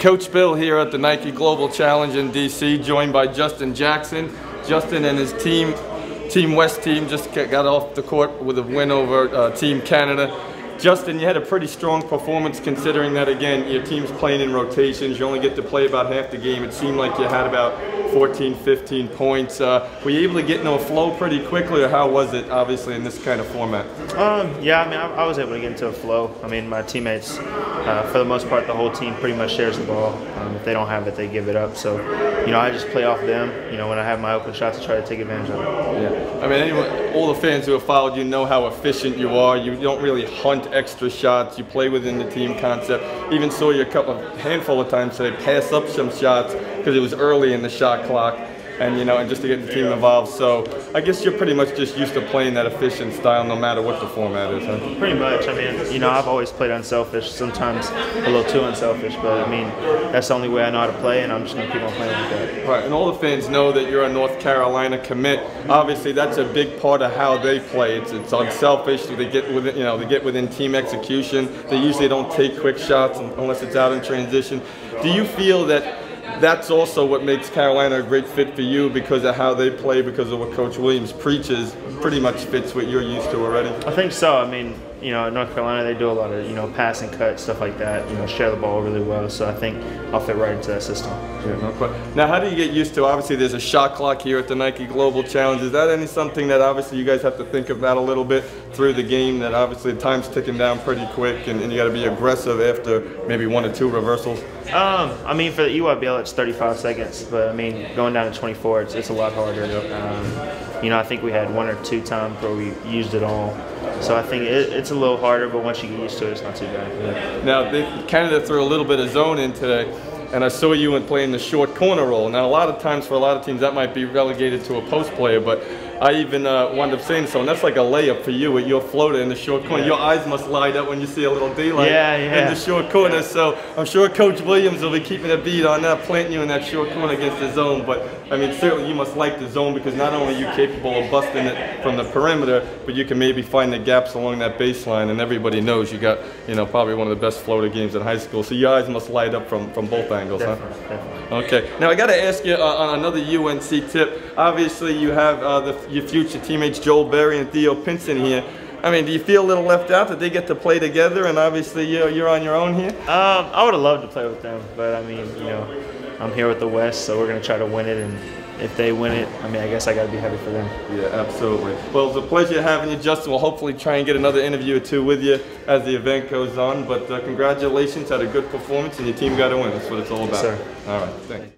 Coach Bill here at the Nike Global Challenge in DC, joined by Justin Jackson. Justin and his Team West team just got off the court with a win over Team Canada. Justin, you had a pretty strong performance considering that, again, your team's playing in rotations. You only get to play about half the game. It seemed like you had about 14, 15 points. Were you able to get into a flow pretty quickly, or how was it, obviously, in this kind of format? Yeah, I mean, I was able to get into a flow. I mean, my teammates, for the most part, the whole team pretty much shares the ball. If they don't have it, they give it up. So, you know, I just play off them. You know, when I have my open shots, I try to take advantage of it. Yeah. I mean, all the fans who have followed you know how efficient you are. You don't really hunt extra shots. You play within the team concept. Even saw you a handful of times today pass up some shots because it was early in the shot clock, and and just to get the team involved. So I guess you're pretty much just used to playing that efficient style no matter what the format is, huh? Pretty much. I mean, I've always played unselfish, sometimes a little too unselfish, but I mean, that's the only way I know how to play, and I'm just going to keep on playing like that. Right, and all the fans know that you're a North Carolina commit. Obviously, that's a big part of how they play. It's unselfish. They get within, they get within team execution. They usually don't take quick shots unless it's out in transition. Do you feel that that's also what makes Carolina a great fit for you, because of how they play, because of what Coach Williams preaches, pretty much fits what you're used to already? I think so. I mean, at North Carolina, they do a lot of, pass and cut, stuff like that, share the ball really well. So I think I'll fit right into that system. Yeah, no question. Now, how do you get used to, obviously, there's a shot clock here at the Nike Global Challenge. Is that something that obviously you guys have to think about a little bit through the game, that obviously the time's ticking down pretty quick and you got to be aggressive after maybe 1 or 2 reversals? I mean, for the EYBL, it's 35 seconds, but I mean, going down to 24, it's a lot harder. I think we had 1 or 2 times where we used it all. So I think it's a little harder, but once you get used to it, it's not too bad. Yeah. Now, Canada threw a little bit of zone in today, and I saw you playing the short corner role. Now, a lot of times for a lot of teams, that might be relegated to a post player, but I even wound up saying so, and that's like a layup for you with your floater in the short corner. Yeah. Your eyes must light up when you see a little daylight in the short corner. So I'm sure Coach Williams will be keeping a beat on that, planting you in that short corner against the zone. But I mean, certainly you must like the zone, because not only are you capable of busting it from the perimeter, but you can maybe find the gaps along that baseline. And everybody knows you got, probably one of the best floater games in high school. So your eyes must light up from both angles, definitely. Okay. Now I got to ask you on another UNC tip. Obviously, you have your future teammates Joel Berry and Theo Pinson here. I mean, do you feel a little left out that they get to play together, and obviously you're on your own here? I would have loved to play with them, but I mean, I'm here with the West, so we're going to try to win it, and if they win it, I mean, I guess I got to be happy for them. Yeah, absolutely. Well, it's a pleasure having you, Justin. We'll hopefully try and get another interview or 2 with you as the event goes on, but congratulations, had a good performance, and your team got a win. That's what it's all about. Yes, sir. All right, thanks.